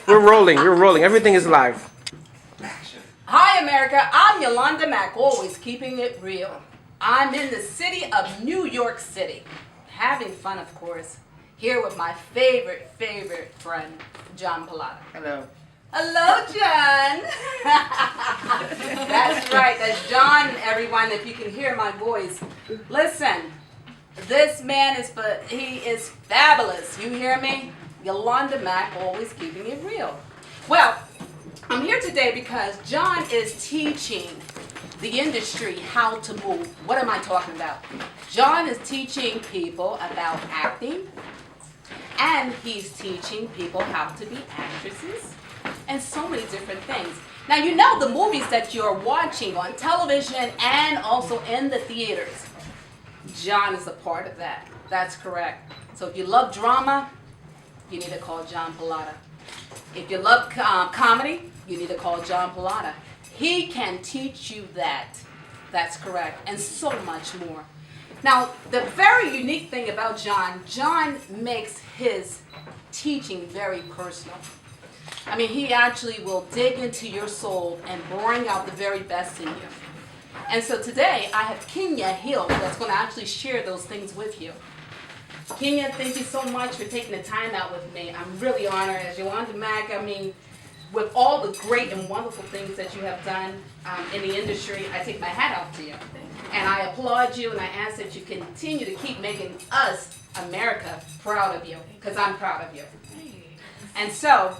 We're rolling. We're rolling. Everything is live. Hi, America. I'm Yolanda Mack, always keeping it real. I'm in the city of New York City, having fun, of course, here with my favorite friend, John Pallotta. Hello. Hello, John. That's right. That's John, everyone, if you can hear my voice. Listen, this man he is fabulous. You hear me? Yolanda Mack, always keeping it real. Well, I'm here today because John is teaching the industry how to move. What am I talking about? John is teaching people about acting, and he's teaching people how to be actresses, and so many different things. Now, you know the movies that you're watching on television and also in the theaters. John is a part of that. That's correct. So if you love drama, you need to call John Pallotta. If you love comedy, you need to call John Pallotta. He can teach you that. That's correct. And so much more. Now, the very unique thing about John makes his teaching very personal. I mean, he actually will dig into your soul and bring out the very best in you. And so today, I have Keenya Hill that's going to actually share those things with you. Keenya, thank you so much for taking the time out with me. I'm really honored. As Yolanda Mack, I mean, with all the great and wonderful things that you have done in the industry, I take my hat off to you. And I applaud you, and I ask that you continue to keep making us, America, proud of you, because I'm proud of you. And so,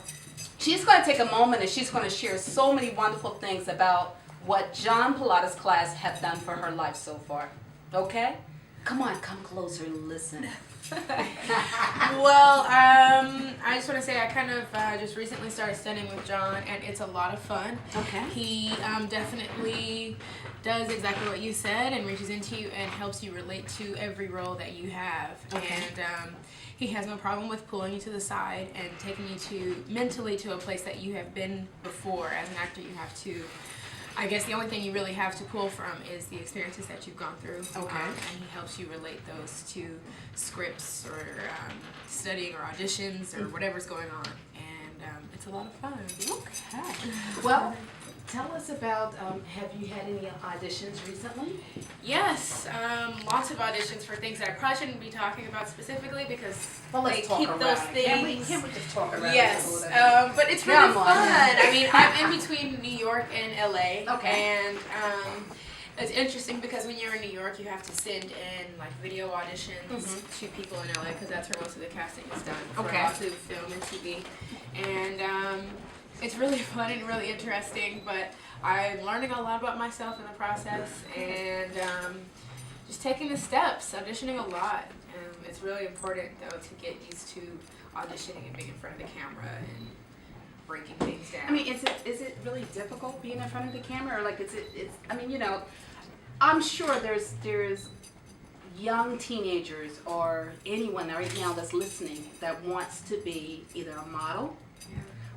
she's going to take a moment, and she's going to share so many wonderful things about what John Pallotta's class have done for her life so far. Okay? Come on, come closer and listen. Well, I just want to say I kind of just recently started studying with John, and it's a lot of fun. Okay. He definitely does exactly what you said and reaches into you and helps you relate to every role that you have. Okay. And he has no problem with pulling you to the side and taking you to mentally to a place that you have been before. As an actor, you have to. I guess the only thing you really have to pull from is the experiences that you've gone through. Okay. And he helps you relate those to scripts or studying or auditions or whatever's going on. And it's a lot of fun. Okay. Well, tell us about, have you had any auditions recently? Yes, lots of auditions for things that I probably shouldn't be talking about specifically because Well, they let's talk keep around those it. things. Can't we just talk around Yes, it a little bit? but it's really Come on. fun. I mean, I'm in between New York and LA. Okay. And it's interesting because when you're in New York, you have to send in like video auditions to people in LA because that's where most of the casting is done for Okay. lots of film and TV. And it's really fun and really interesting, but I'm learning a lot about myself in the process and just taking the steps, auditioning a lot. It's really important though to get used to auditioning and being in front of the camera and breaking things down. I mean, is it really difficult being in front of the camera, or like it's I mean, you know, I'm sure there's young teenagers or anyone right now that's listening that wants to be either a model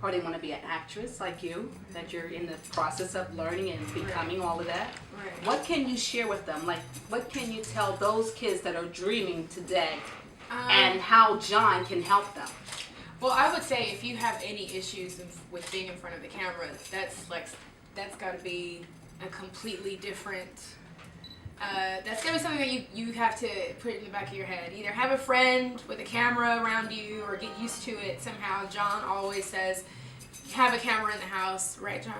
or they want to be an actress like you, that you're in the process of learning and becoming all of that. Right. What can you share with them? Like, what can you tell those kids that are dreaming today and how John can help them? Well, I would say if you have any issues with being in front of the camera, that's got to be a completely different. That's gonna be something that you have to put in the back of your head. Either have a friend with a camera around you, or get used to it somehow. John always says, have a camera in the house, right, John?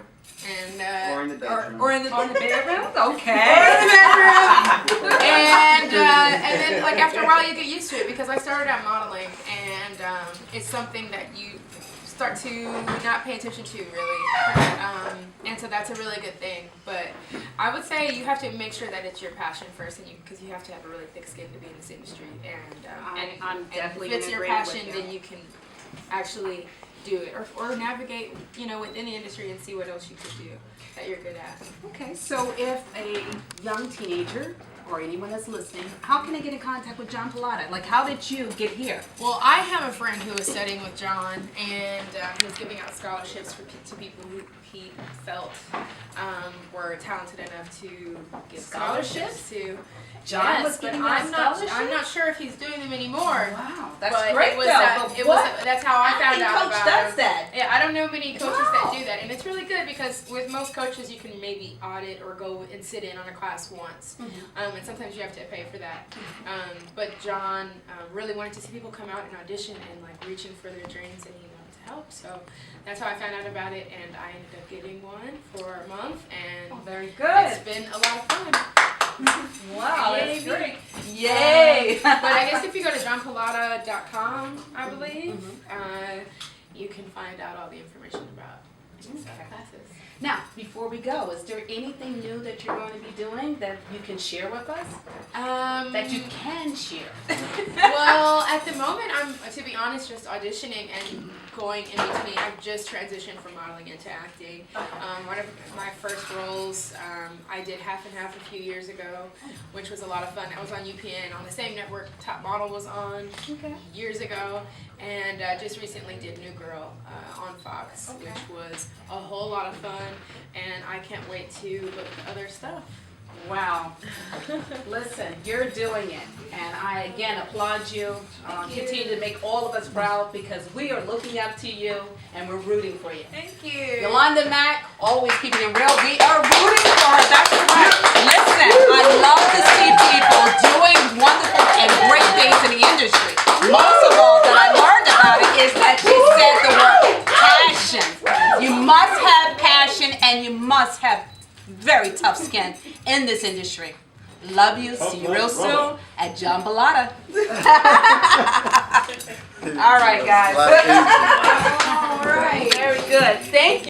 And Or in the bedroom. Or in the bedroom? Okay. Or in the bedroom. and then like after a while you get used to it because I started out modeling and it's something that you start to not pay attention to really, and so that's a really good thing. But I would say you have to make sure that it's your passion first, and because you have to have a really thick skin to be in this industry. I'm definitely if it's in your agreement passion, with you. then you can actually do it or navigate, within the industry and see what else you could do that you're good at. Okay, so if a young teenager or anyone that's listening, how can they get in contact with John Pallotta? Like, how did you get here? Well, I have a friend who was studying with John, and he was giving out scholarships to people who he felt were talented enough to give scholarships to. John was giving out scholarships? I'm not sure if he's doing them anymore. Wow, that's but great. That's how I found out Coach about does him. that. Yeah, I don't know many coaches that do that, and it's really good because with most coaches you can maybe audit or go and sit in on a class once, and sometimes you have to pay for that. But John really wanted to see people come out and audition and like reaching for their dreams, and he wanted to help. So that's how I found out about it, and I ended up getting one for a month, and very good. It's been a lot of fun. Wow, Yay, that's great. me. Yay! But I guess if you go to johnpallotta.com, I believe, you can find out all the information about classes. Now, before we go, is there anything new that you're going to be doing that you can share with us? That you can share? Well, at the moment, I'm, to be honest, just auditioning and going in between. I've just transitioned from modeling into acting. One of my first roles, I did half and half a few years ago, which was a lot of fun. I was on UPN on the same network Top Model was on years ago, and just recently did New Girl on Fox, which was a whole lot of fun, and I can't wait to look at other stuff. Wow. Listen, you're doing it. And I, again, applaud you. Continue to make all of us proud because we are looking up to you and we're rooting for you. Thank you. Yolanda Mack, always keeping it real. We are rooting for her. That's right. Listen, I love to see people doing wonderful and great things in the industry. Most of all that I learned about it is that she said the word passion. You must have passion and you must have very tough skin in this industry. Love you. See you real soon at John Pallotta. All right, guys. All right. Very good. Thank you.